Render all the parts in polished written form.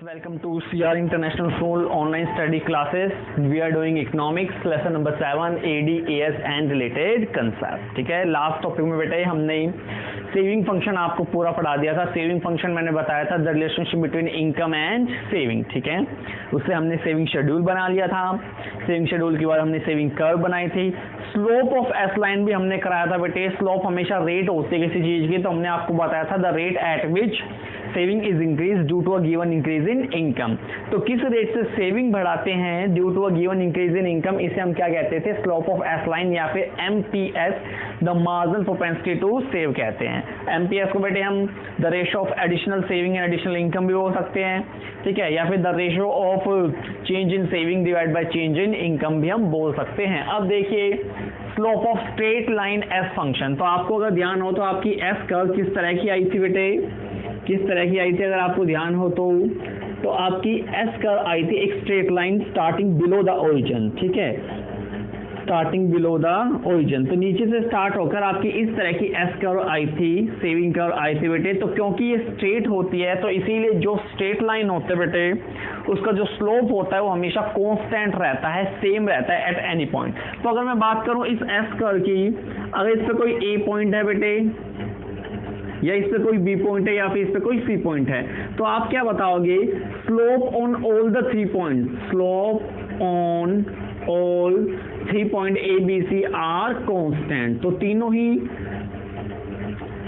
Welcome to CR International School online study classes. We are doing economics lesson number 7 AD, AS and related concepts. ठीक है, last topic में बेटे हमने saving function आपको पूरा पढ़ा दिया था। सेविंग फंक्शन मैंने बताया था the relationship between income and saving. ठीक है, उससे हमने सेविंग शेड्यूल बना लिया था। सेविंग शेड्यूल के बाद हमने सेविंग कर्व बनाई थी। स्लोप ऑफ एस लाइन भी हमने कराया था बेटे। स्लोप हमेशा रेट होती है किसी चीज की, तो हमने आपको बताया था the rate at which saving is increase due to a given increase in income. तो किस रेट से सेविंग बढ़ाते हैं due to a given increase in income, इसे हम क्या कहते थे? स्लोप ऑफ एस लाइन या फिर MPS, the marginal propensity to save कहते हैं। एमपीएस को बेटे हम the ratio of additional saving and additional income भी बोल सकते हैं। ठीक है, या फिर the ratio of change in saving divide by change in income भी हम बोल सकते हैं। अब देखिए slope of straight line S function, तो आपको अगर ध्यान हो तो आपकी एस कर्व किस तरह की आई थी बेटे? किस तरह की आई थी अगर आपको ध्यान हो तो आपकी एस कर्व आई थी एक straight line starting below the origin. ठीक है, स्टार्टिंग बिलो द ओरिजिन, तो नीचे से स्टार्ट होकर आपकी इस तरह की एस कर्व आई थी, सेविंग कर्व आई थी बेटे। तो क्योंकि ये स्ट्रेट होती है तो इसीलिए जो स्ट्रेट लाइन होते हैं बेटे उसका जो स्लोप होता है वो हमेशा कांस्टेंट रहता है, सेम रहता है एट एनी पॉइंट। तो अगर मैं बात करूं इस एस कर्व की, अगर इस पे कोई ए पॉइंट है बेटे या इस पे कोई बी पॉइंट है या फिर इस पे कोई सी पॉइंट है, तो आप क्या बताओगे? Slope on all the 3 point, slope on all 3 point A B C are constant. तो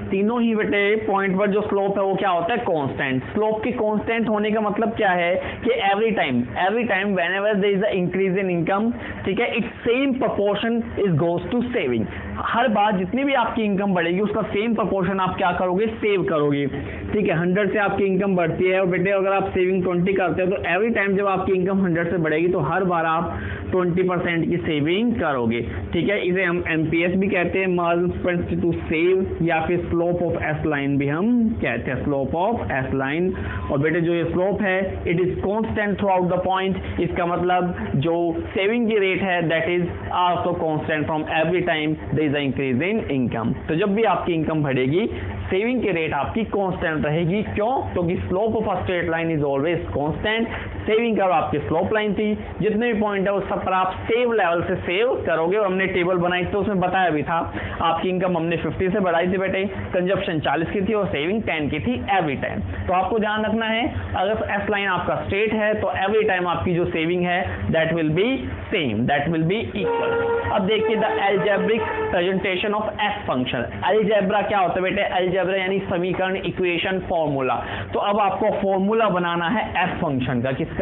तीनों ही बेटे पॉइंट पर जो स्लोप है वो क्या होता है? कांस्टेंट। स्लोप के कांस्टेंट होने का मतलब क्या है कि every time whenever there is a increase in income, ठीक है, it's same proportion is goes to saving. हर बार जितनी भी आपकी इनकम बढ़ेगी उसका सेम प्रोपोर्शन आप क्या करोगे? सेव करोगे। ठीक है, 100 से आपकी इनकम बढ़ती है और बेटे अगर आप सेविंग 20 करते हो तो एवरी टाइम जब आपकी इनकम 100 से बढ़ेगी तो हर बार आप 20% की सेविंग करोगे। ठीक है, इसे हम एमपीएस भी कहते हैं, मार्जिनल प्रोपेंसिटी टू सेव, या फिर स्लोप ऑफ एस लाइन भी हम कहते हैं, स्लोप ऑफ एस लाइन। और बेटे जो ये स्लोप है it is constant throughout the point, इसका मतलब जो सेविंग की रेट है that is also constant from every time there is a increase in income. तो जब भी आपकी इनकम बढ़ेगी सेविंग की रेट आपकी कांस्टेंट रहेगी। क्यों? क्योंकि slope of a straight line is always constant. Saving curve आपकी स्लोप लाइन थी, जितने भी पॉइंट है उस सब पर आप सेव लेवल से सेव करोगे। और हमने टेबल बनाई तो उसमें बताया भी था आपकी इनकम हमने 50 से बढ़ाई थी बेटे, कंजप्शन 40 की थी और सेविंग 10 की थी एवरी टाइम। तो आपको ध्यान रखना है अगर एस लाइन आपका स्ट्रेट है तो एवरी टाइम आपकी जो सेविंग है that will be same, that will be equal. अब देखिए the algebraic presentation of S function. Algebra क्या होता है बेटे? अलजेब्रा यानी समीकरण, इक्वेशन, फॉर्मूला। तो अब आपको फॉर्मूला बनाना है एस फंक्शन का। किसका?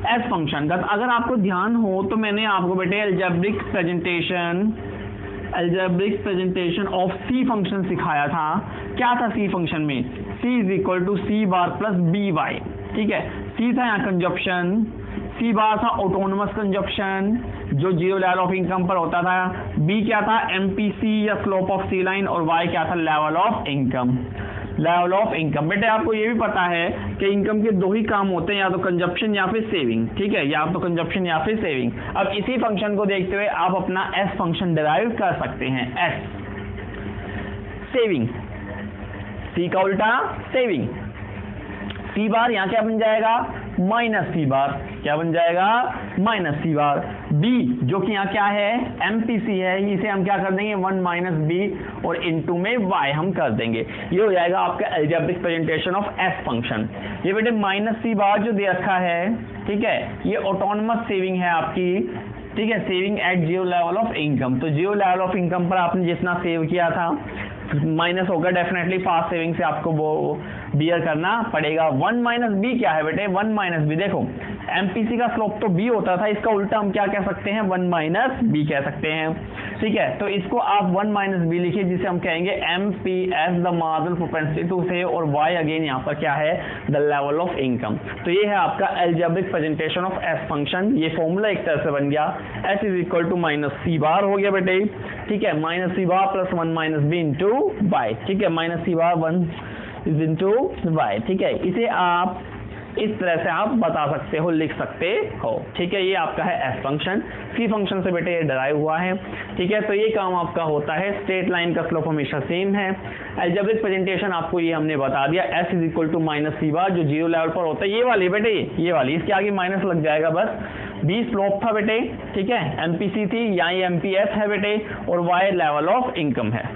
एस फंक्शन का। तो अगर आपको ध्यान हो तो मैंने आपको बेटे algebraic presentation of C function सिखाया था। क्या था सी फंक्शन में? C is equal to C bar plus B Y. ठीक है, सी था यहाँ कंजप्शन, सी बार था ऑटोनोमस कंजप्शन जो जीरो लेवल ऑफ इनकम पर होता था, बी क्या था? एमपीसी या स्लोप ऑफ सी लाइन, और वाई क्या था? Level of income. Level of income बेटे आपको ये भी पता है कि इनकम के दो ही काम होते हैं, या तो कंजप्शन या फिर सेविंग। ठीक है, या तो कंजप्शन या फिर सेविंग। अब इसी फंक्शन को देखते हुए आप अपना एस फंक्शन डिराइव कर सकते हैं। एस सेविंग, सी का उल्टा सेविंग, सी बार यहाँ क्या बन जाएगा? माइनस सी बार। क्या बन जाएगा? माइनस सी बार। बी जो कि यहाँ क्या है? एमपीसी है, इसे हम क्या कर देंगे? 1 माइनस बी और इनटू में वाई हम कर देंगे। ये हो जाएगा आपका algebraic presentation of S function. ये बेटे माइनस सी बार जो दे रखा है, ठीक है, ये ऑटोनोमस सेविंग है आपकी। ठीक है, saving at zero level of income. तो जीरो लेवल ऑफ इनकम पर आपने जितना सेव किया था माइनस होगा, डेफिनेटली पास्ट सेविंग से आपको वो बियर करना पड़ेगा। 1 माइनस बी क्या है बेटे? 1 माइनस बी, देखो एमपीसी का स्लोप तो बी होता था, इसका उल्टा हम क्या कह सकते हैं? 1 माइनस बी कह सकते हैं। ठीक है, तो इसको आप 1 माइनस बी लिखिए जिसे हम कहेंगे MPS the marginal propensity to save, और वाई अगेन यहाँ पर क्या है? The level of income. तो ये है आपका algebraic presentation of S function. ये फॉर्मूला एक तरह से बन गया, S is equal to minus C bar हो गया बेटे। ठीक है, minus C bar plus 1 minus B into Y. ठीक है, minus C bar 1 is into Y. ठीक है, इसे आप इस तरह से आप बता सकते हो, लिख सकते हो। ठीक है, ये आपका है एस फंक्शन। सी फंक्शन से बेटे ये डराइव हुआ है। ठीक है, तो ये काम आपका होता है, स्ट्रेट लाइन का स्लोप हमेशा सेम है। अलजेब्रिक प्रेजेंटेशन आपको ये हमने बता दिया, S is equal to minus C bar, जो जीरो लेवल पर होता है, ये वाली बेटे, ये वाली, इसके आगे माइनस लग जाएगा बस। बी स्लोप था बेटे, ठीक है, एमपीसी थी, यहाँ ये एमपीएस है बेटे, और वाई लेवल ऑफ इनकम है।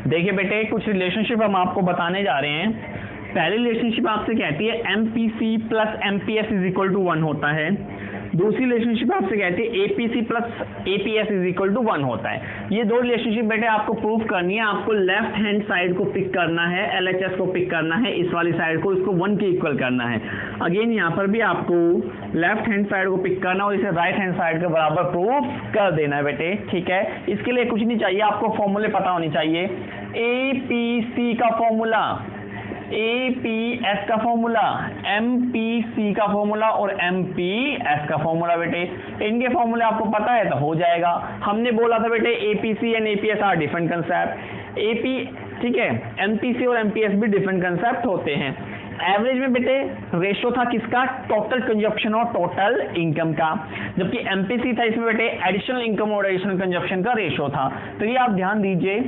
देखिए बेटे, कुछ रिलेशनशिप हम आपको बताने जा रहे हैं। पहली रिलेशनशिप आपसे कहती है MPC plus MPS is equal to 1 होता है। दूसरी रिलेशनशिप आपसे कहती है APC plus APS is equal to 1 होता है। ये दो रिलेशनशिप बेटे आपको प्रूव करनी है। आपको लेफ्ट हैंड साइड को पिक करना है, एलएचएस को पिक करना है, इस वाली साइड को, इसको 1 के इक्वल करना है। अगेन यहाँ पर भी आपको लेफ्ट हैंड साइड को पिक करना और इसे राइट हैंड साइड के बराबर प्रूव कर देना है बेटे। ठीक है, इसके लिए कुछ नहीं चाहिए, आपको फॉर्मूले पता होनी चाहिए। एपीसी का फॉर्मूला, एपीएस का फॉर्मूला, एमपीसी का फॉर्मूला और एमपीएस का फॉर्मूला बेटे, इनके फॉर्मूले आपको पता है तो हो जाएगा। हमने बोला था बेटे APC and APS are different concept. AP, ठीक है, एमपीसी और एमपीएस भी डिफरेंट कंसेप्ट होते हैं। एवरेज में बेटे रेशो था किसका, टोटल कंजप्शन और टोटल इनकम का, जबकि एमपीसी था, इसमें बेटे एडिशनल इनकम और एडिशनल कंजप्शन का रेशो था। तो ये आप ध्यान दीजिए,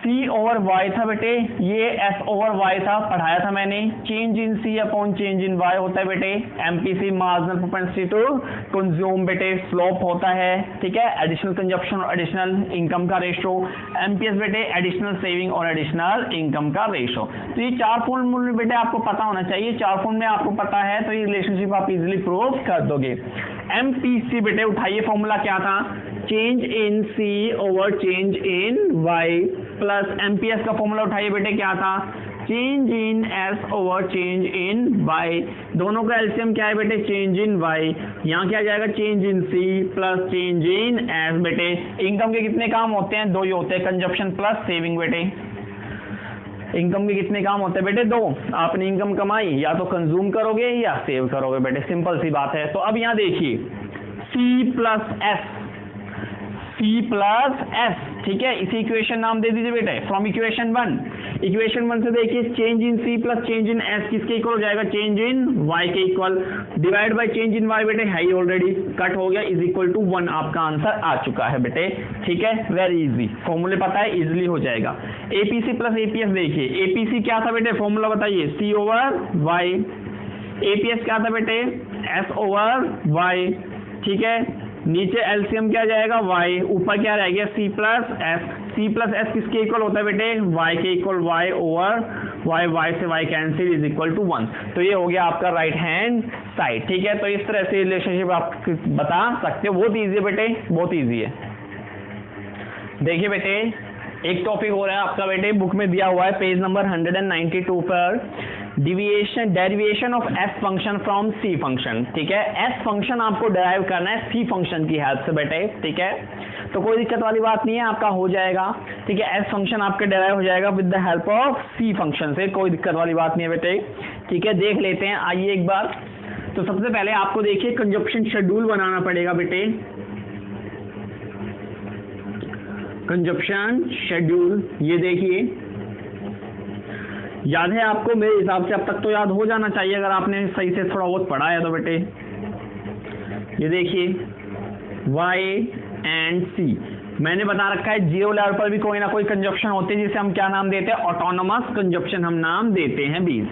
C ओवर Y था बेटे, ये S ओवर Y था, पढ़ाया था मैंने। Change in C upon change in Y होता है बेटे। MPC marginal propensity to consume बेटे, स्लोप होता है। ठीक है, एडिशनल कंजप्शन और एडिशनल इनकम का रेशो। MPS बेटे एडिशनल सेविंग और एडिशनल इनकम का रेशो। तो ये चार फॉर्मूले बेटे आपको पता होना चाहिए। चार फॉर्मूले आपको पता है तो ये रिलेशनशिप आप इजिली प्रूव कर दोगे। MPC बेटे उठाइए, फॉर्मूला क्या था, change in C over change in Y, plus MPS का फॉर्मूला उठाइए बेटे, क्या था, change in S over change in Y. दोनों का एलसीएम क्या है बेटे, चेंज इन वाई। यहाँ क्या जाएगा, change in C plus change in S. बेटे इनकम के कितने काम होते हैं, दो ही होते हैं, कंजप्शन प्लस सेविंग। बेटे इनकम के कितने काम होते हैं बेटे, दो। आपने इनकम कमाई, या तो कंज्यूम करोगे या सेव करोगे बेटे, सिंपल सी बात है। तो अब यहाँ देखिए, C plus S, C plus S, ठीक है, इसी इक्वेशन नाम दे दीजिए बेटे, फ्रॉम इक्वेशन 1। इक्वेशन 1 से देखिए, change in C plus change in S किसके इक्वल हो जाएगा, चेंज इन वाई के equal, divide by change in Y बेटे है ही ऑलरेडी, कट हो गया, इज इक्वल टू 1। आपका आंसर आ चुका है बेटे। ठीक है, वेरी इजी, फॉर्मूले पता है, इजिली हो जाएगा। एपीसी प्लस एपीएस देखिए, एपीसी क्या था बेटे, फॉर्मूला बताइए, सी ओवर वाई। एपीएस क्या था बेटे, एस ओवर वाई। ठीक है, नीचे एलसीएम क्या जाएगा, y, ऊपर क्या रह गया, c plus S. c plus S किसके इक्वल होता है बेटे, y के equal, y over y, y से y cancel, is equal to 1। तो ये हो गया आपका राइट हैंड साइड। ठीक है, तो इस तरह से रिलेशनशिप आप बता सकते हो। बहुत ईजी है बेटे, बहुत ईजी है। देखिए बेटे, एक टॉपिक हो रहा है आपका बेटे, बुक में दिया हुआ है पेज नंबर 192 पर, derivation of S function from C function. ठीक है, एस फंक्शन आपको डेराइव करना है सी फंक्शन की हेल्प से बेटे। ठीक है, तो कोई दिक्कत वाली बात नहीं है, आपका हो जाएगा। ठीक है, एस फंक्शन आपके डेराइव हो जाएगा with the help of C function से, कोई दिक्कत वाली बात नहीं है बेटे। ठीक है, देख लेते हैं, आइए एक बार। तो सबसे पहले आपको देखिए कंजप्शन शेड्यूल बनाना पड़ेगा बेटे, कंजप्शन शेड्यूल। ये देखिए, याद है आपको, मेरे हिसाब से अब तक तो याद हो जाना चाहिए अगर आपने सही से थोड़ा बहुत पढ़ा है तो बेटे। ये देखिए, Y एंड C, मैंने बता रखा है जीरो लेवल पर भी कोई ना कोई कंजप्शन होते हैं जिसे हम क्या नाम देते हैं, ऑटोनोमस कंजप्शन हम नाम देते हैं 20।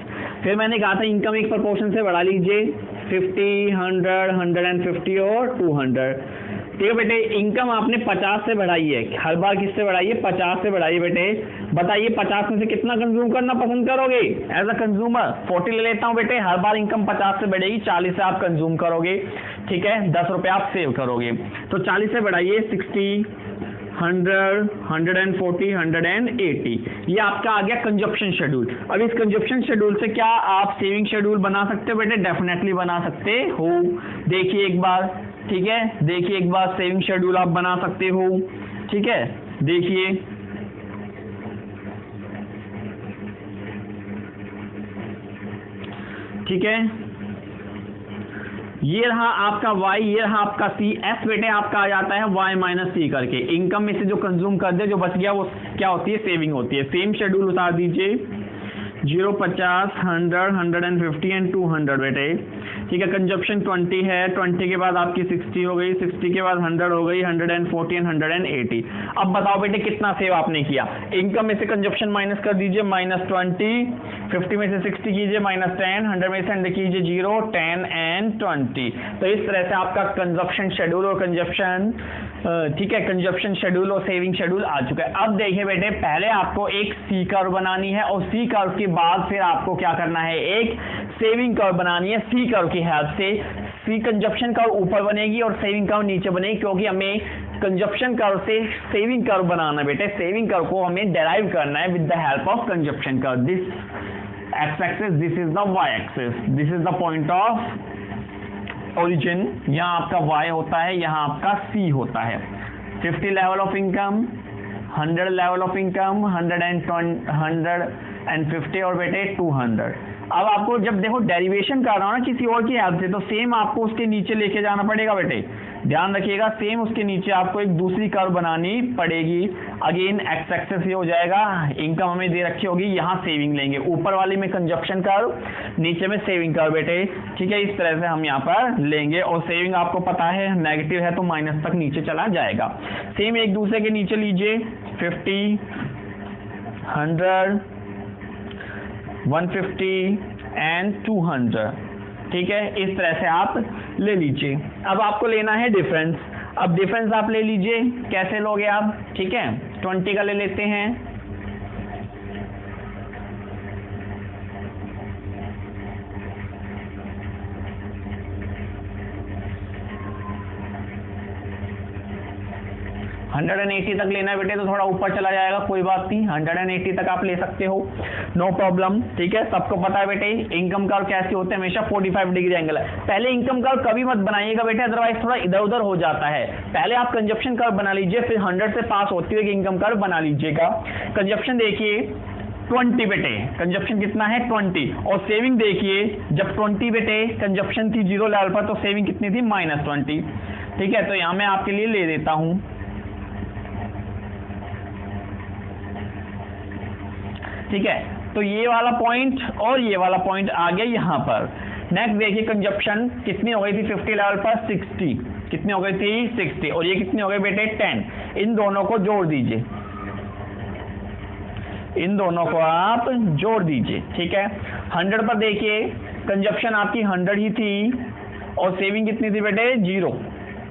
फिर मैंने कहा था इनकम एक प्रोपोर्शन से बढ़ा लीजिए, 50, 100, 150 और 200। ठीक है बेटे, इनकम आपने 50 से बढ़ाई है, हर बार किससे बढ़ाई है, 50 से बढ़ाई है बेटे। बताइए 50 में से कितना कंज्यूम करना पसंद करोगे एज अ कंज्यूमर, 40 ले लेता हूं बेटे, हर बार इनकम 50 से बढ़ेगी, 40 से आप कंज्यूम करोगे। ठीक है, 10 रुपए आप सेव करोगे, तो 40 से बढ़ाइए, 60, 100, 140, 180। ये आपका आ गया कंजप्शन शेड्यूल। अब इस कंजप्शन शेड्यूल से क्या आप सेविंग शेड्यूल बना सकते हो बेटे, डेफिनेटली बना सकते हो। देखिए एक बार, ठीक है, देखिए एक बार सेविंग शेड्यूल आप बना सकते हो। ठीक है, देखिए, ठीक है, ये रहा आपका y, ये रहा आपका c। s बेटे आपका आ जाता है y माइनस सी करके, इनकम में से जो कंज्यूम कर दे, जो बच गया वो क्या होती है, सेविंग होती है। सेम शेड्यूल उतार दीजिए। 0, 50, 100, 150 एंड 200 बेटे। ठीक है, कंजप्शन 20 है, 20 के बाद आपकी 60 हो गई, 60 के बाद 100 हो गई, 140 एंड 180। अब बताओ बेटे कितना सेव आपने किया। इनकम में से कंजप्शन माइनस कर दीजिए, -20, 50 में से 60 कीजिए, -10, 100 में से 100 कीजिए, 0, 10 एंड 20। तो इस तरह से आपका कंजप्शन शेड्यूल और कंजप्शन, ठीक है, कंजप्शन शेड्यूल और सेविंग शेड्यूल आ चुका है। अब देखिए बेटे, पहले आपको एक सी कर्व बनानी है और सी कर्व के बाद फिर आपको क्या करना है, एक सेविंग कर्व बनानी है सी कर्व की हेल्प से। सी कंजप्शन कर्व ऊपर बनेगी और सेविंग कर्व नीचे बनेगी, क्योंकि हमें कंजप्शन कर्व से सेविंग कर्व बनाना है बेटे। सेविंग कर्व को हमें डेराइव करना है with the help of consumption curve. This X axis, this is the Y axis, this is the point of origin. यहाँ आपका y होता है, यहाँ आपका c होता है। 50 level of income, 100 level of income, 150 और बेटे 200। अब आपको जब देखो डेरिवेशन कर रहा हूं ना किसी और की हेल्प से, तो सेम आपको उसके नीचे लेके जाना पड़ेगा बेटे, ध्यान रखिएगा। सेम उसके नीचे आपको एक दूसरी कर्व बनानी पड़ेगी। अगेन एक्स एक्सिस ये हो जाएगा, इनकम हमें दे रखी होगी, यहाँ सेविंग लेंगे, ऊपर वाले में कंजप्शन कर्व, नीचे में सेविंग कर्व बेटे। ठीक है, इस तरह से हम यहाँ पर लेंगे। और सेविंग आपको पता है नेगेटिव है तो माइनस तक नीचे चला जाएगा। सेम एक दूसरे के नीचे लीजिए, 50, 100, 150 एंड 200। ठीक है, इस तरह से आप ले लीजिए। अब आपको लेना है डिफरेंस। अब डिफरेंस आप ले लीजिए, कैसे लोगे आप, ठीक है, 20 का ले लेते हैं। 180 तक लेना है बेटे तो थोड़ा ऊपर चला जाएगा, कोई बात नहीं, 180 तक आप ले सकते हो, नो प्रॉब्लम। ठीक है, सबको पता है बेटे इनकम कर्व कैसे होते हैं, हमेशा 45 डिग्री एंगल है। पहले इनकम कर्व कभी मत बनाइएगा बेटे, अदरवाइज थोड़ा इधर उधर हो जाता है। पहले आप कंजप्शन कर्व बना लीजिए, फिर 100 से पास होती हुई इनकम कर्व बना लीजिएगा। कंजप्शन देखिए 20 बेटे, कंजप्शन कितना है 20, और सेविंग देखिए जब 20 बेटे कंजप्शन थी 0 लेवल पर, तो सेविंग कितनी थी -20। ठीक है, तो यहां मैं आपके लिए ले देता हूं। ठीक है, तो ये वाला पॉइंट और ये वाला पॉइंट आ गया यहां पर। नेक्स्ट देखिए कंजप्शन कितनी हो गई थी 50 लेवल पर, 60। कितनी हो गई थी 60, और ये कितनी हो गई बेटे 10। इन दोनों को जोड़ दीजिए, इन दोनों को आप जोड़ दीजिए। ठीक है, 100 पर देखिए कंजप्शन आपकी 100 ही थी और सेविंग कितनी थी बेटे 0,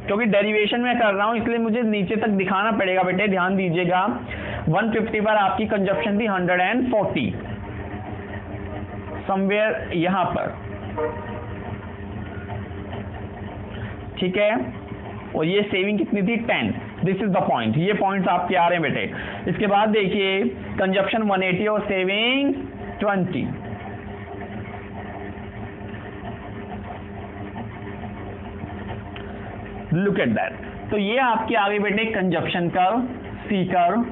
क्योंकि डेरिवेशन में कर रहा हूं इसलिए मुझे नीचे तक दिखाना पड़ेगा बेटे, ध्यान दीजिएगा। 150 पर आपकी कंजप्शन थी 140 समवेयर यहां पर। ठीक है, और ये सेविंग कितनी थी 10। दिस इज द पॉइंट, ये पॉइंट्स आपके आ रहे हैं बेटे। इसके बाद देखिए कंजप्शन 180 और सेविंग 20। लुक एट दैट, तो ये आपके आगे बेटे consumption curve, C curve.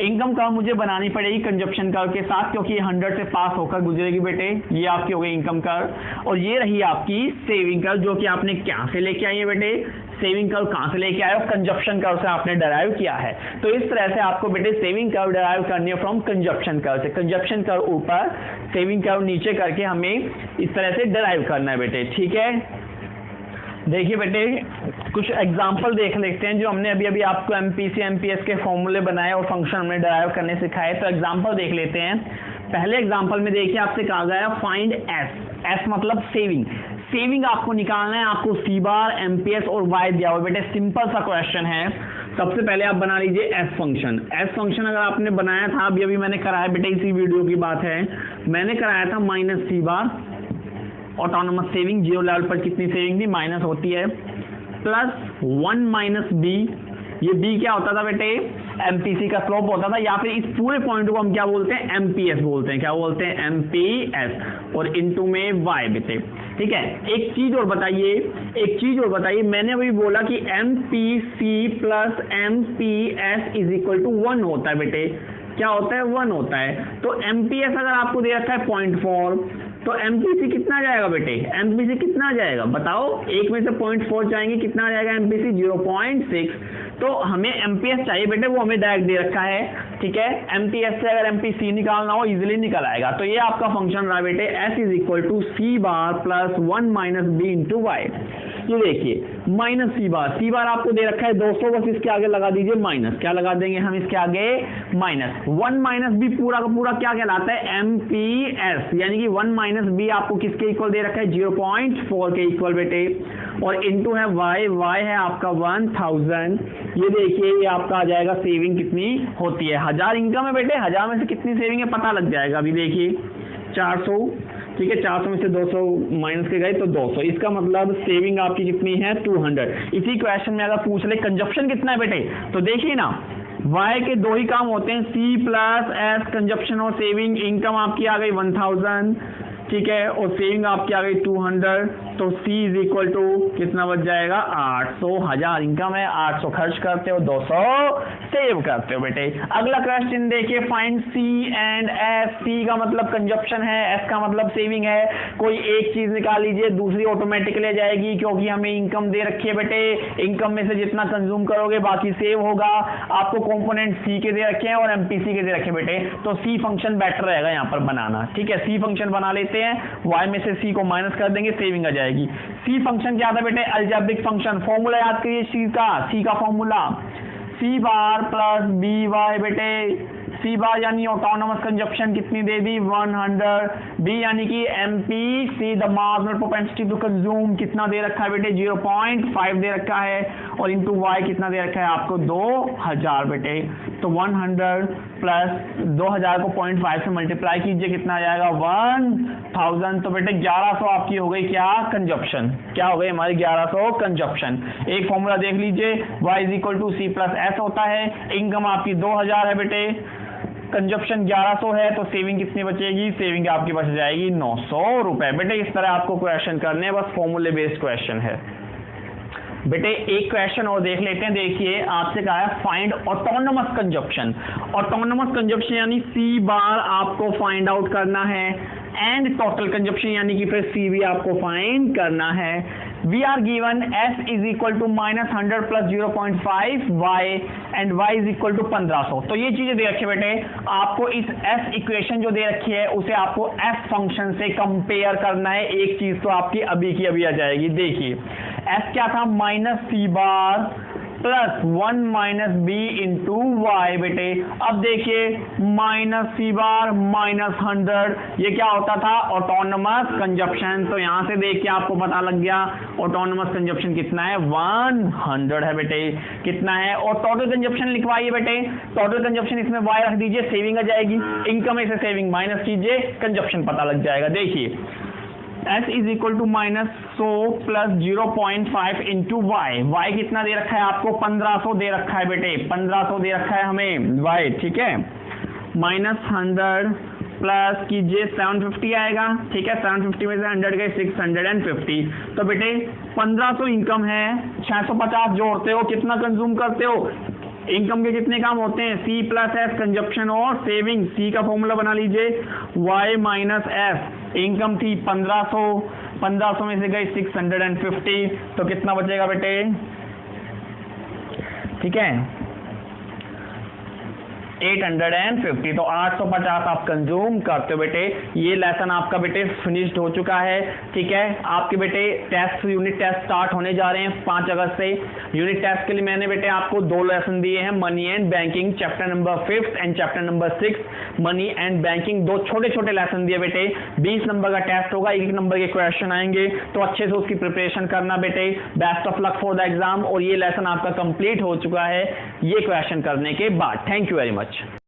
Income curve मुझे बनानी पड़ेगी कंजप्शन कर्व के साथ, क्योंकि ये 100 से पास होकर गुजरेगी बेटे। ये आपकी हो गई इनकम कर्व, और ये रही आपकी सेविंग कर्व, जो कि आपने क्या से लेके आई है बेटे, सेविंग कर्व कहां से लेके आए हो, कंजप्शन कर्व से आपने डराइव किया है। तो इस तरह से आपको बेटे सेविंग कर्व डराइव करनी है फ्रॉम कंजप्शन कर्व से। कंजप्शन कर्व ऊपर, सेविंग कर्व नीचे करके हमें इस तरह से डराइव करना है बेटे। ठीक है, देखिए बेटे कुछ एग्जाम्पल देख लेते हैं जो हमने अभी अभी आपको एमपीसी एमपीएस के फॉर्मूले बनाए और फंक्शन हमने डराइव करने सिखाए। तो एग्जाम्पल देख लेते हैं। पहले एग्जाम्पल में देखिए आपसे कहा गया फाइंड एस, एस मतलब सेविंग। सेविंग आपको निकालना है, आपको सी बार, एमपीएस और वाई दिया हुआ बेटे, सिंपल सा क्वेश्चन है। सबसे पहले आप बना लीजिए एस फंक्शन। एस फंक्शन अगर आपने बनाया था, अभी अभी मैंने कराया बेटे, इसी वीडियो की बात है, मैंने कराया था -सी बार ऑटोनोमस सेविंग। 0 लेवल पर कितनी सेविंग थी, माइनस होती है, +1 - बी। ये बी क्या होता था बेटे, एमपीसी का स्लोप होता था, या फिर इस पूरे पॉइंट को हम क्या बोलते हैं, एमपीएस बोलते हैं। क्या बोलते हैं, एमपीएस, और इनटू में वाई बेटे। ठीक है, एक चीज और बताइए, मैंने अभी बोला कि MPC plus MPS is equal to 1 होता है बेटे। क्या होता है, 1 होता है। तो एमपीएस अगर आपको दे रखा है 0.4, तो एमपीसी कितना जाएगा बेटे, एमपीसी कितना जाएगा बताओ, एक में से 0.4 जाएंगे, कितना जाएगा एमपीसी 0.6। तो हमें एमपीएस चाहिए बेटे, वो हमें डायरेक्ट दे रखा है, ठीक है। एमपीएस से अगर एमपीसी निकालना हो इजीली निकल आएगा। तो ये आपका फंक्शन रहा बेटे S is equal to C bar plus 1 minus B into Y. ये देखिए माइनस सी बार आपको दे रखा है 200, बस इसके आगे लगा दीजिए माइनस, क्या लगा देंगे हम इसके आगे माइनस। 1 माइनस बी पूरा का पूरा क्या कहलाता है एमपीएस, यानी कि 1 माइनस बी आपको किसके इक्वल दे रखा है 0.4 के इक्वल बेटे, और इनटू है वाई है आपका 1000। ये देखिए ये आपका आ जाएगा सेविंग कितनी होती है, 1000 इनकम है बेटे, 1000 में से कितनी सेविंग है पता लग जाएगा। अभी देखिए 400, ठीक है, 400 में से 200 माइनस के गए तो 200, इसका मतलब सेविंग आपकी कितनी है 200। इसी क्वेश्चन में अगर पूछ ले कंजप्शन कितना है बेटे, तो देखिए ना y के दो ही काम होते हैं, C प्लस एस कंजप्शन और सेविंग। इनकम आपकी आ गई 1000, ठीक है, और सेविंग आपकी आ गई 200। तो C इज इक्वल टू कितना बच जाएगा 800। 1000 इनकम है, 800 खर्च करते हो, 200 सेव करते हो बेटे। अगला क्वेश्चन देखिए, find C and S। C का मतलब कंजप्शन है, S का मतलब सेविंग है। कोई एक चीज निकाल लीजिए, दूसरी ऑटोमेटिकली आ जाएगी, क्योंकि हमें इनकम दे रखी है बेटे। इनकम में से जितना कंज्यूम करोगे बाकी सेव होगा। आपको कंपोनेंट C के दे रखे हैं और एमपीसी के दे रखे बेटे, तो C फंक्शन बेटर रहेगा यहाँ पर बनाना, ठीक है। C फंक्शन बना लेते हैं, Y में से C को माइनस कर देंगे, सेविंग आ जाएगी। C फंक्शन क्या था बेटे, अलजेब्रिक फंक्शन। फॉर्मूला याद करिए C का formula C bar plus B Y बेटे। C बार यानी ऑटोनोमस कंजप्शन कितनी दे दी 100, B यानी कि MPC the marginal propensity to consume कितना दे रखा है बेटे 0.5 दे रखा है, और इनटू वाई कितना दे रखा है आपको 2000 बेटे। तो 100 प्लस 2000 को 0.5 से मल्टीप्लाई कीजिए, कितना आ जाएगा 1000। तो बेटे 1100 आपकी हो गई क्या कंजप्शन, क्या हो गई हमारी 1100 कंजप्शन। एक फॉर्मूला देख लीजिए, y is equal to C plus S होता है। इनकम आपकी 2000 है बेटे, कंजप्शन 1100 है, तो सेविंग कितनी बचेगी, सेविंग आपकी बच जाएगी 900 रुपए। बेटे इस तरह आपको क्वेश्चन करने हैं, बस फॉर्मूले बेस्ड क्वेश्चन है बेटे। एक क्वेश्चन और देख लेते हैं। देखिए आपसे कहा है find autonomous consumption. Autonomous consumption यानी C बार आपको फाइंड आउट करना है, एंड टोटल कंजप्शन यानी कि फिर C भी आपको फाइंड करना है। We are given S is equal to -100 plus 0.5 y and y is equal to 1500। तो ये चीजें दे रखी है बेटे, आपको इस S इक्वेशन जो दे रखी है उसे आपको F फंक्शन से कंपेयर करना है। एक चीज तो आपकी अभी की अभी आ जाएगी। देखिए S क्या था -C bar plus 1 minus B into Y बेटे। अब देखिए -C बार -100, ये क्या होता था ऑटोनोमस कंजप्शन। तो यहां से देख के आपको पता लग गया ऑटोनोमस कंजप्शन कितना है 100 है बेटे, कितना है। और टोटल कंजप्शन लिखवाइए बेटे, टोटल कंजप्शन इसमें वाई रख दीजिए, सेविंग आ जाएगी। इनकम में से सेविंग माइनस कीजिए, कंजप्शन पता लग जाएगा। देखिए S is equal to -100 plus 0.5 into Y. Y कितना दे रखा है आपको 1500 दे रखा है बेटे, 1500 दे रखा है हमें वाई, ठीक है। -100 प्लस कीजिए 750 आएगा, ठीक है। 750 में से 100 गए 650। तो बेटे 1500 इनकम है, 650 जोड़ते हो, कितना कंज्यूम करते हो। इनकम के कितने काम होते हैं C प्लस एस कंजप्शन और सेविंग। C का फॉर्मूला बना लीजिए Y माइनस एस। इनकम थी 1500 में से गई 650, तो कितना बचेगा बेटे, ठीक है 850। तो 850 आप कंज्यूम करते हो बेटे। ये लेसन आपका बेटे फिनिश्ड हो चुका है, ठीक है। आपके बेटे टेस्ट यूनिट टेस्ट स्टार्ट होने जा रहे हैं 5 अगस्त से। यूनिट टेस्ट के लिए मैंने बेटे आपको 2 लेसन दिए हैं, money and banking chapter number 5 and chapter number 6। Money and banking 2 छोटे छोटे लेसन दिए बेटे। 20 नंबर का टेस्ट होगा, 1 नंबर के क्वेश्चन आएंगे, तो अच्छे से उसकी प्रिपरेशन करना बेटे। Best of luck for the exam. और ये लेसन आपका कंप्लीट हो चुका है ये क्वेश्चन करने के बाद। Thank you very much.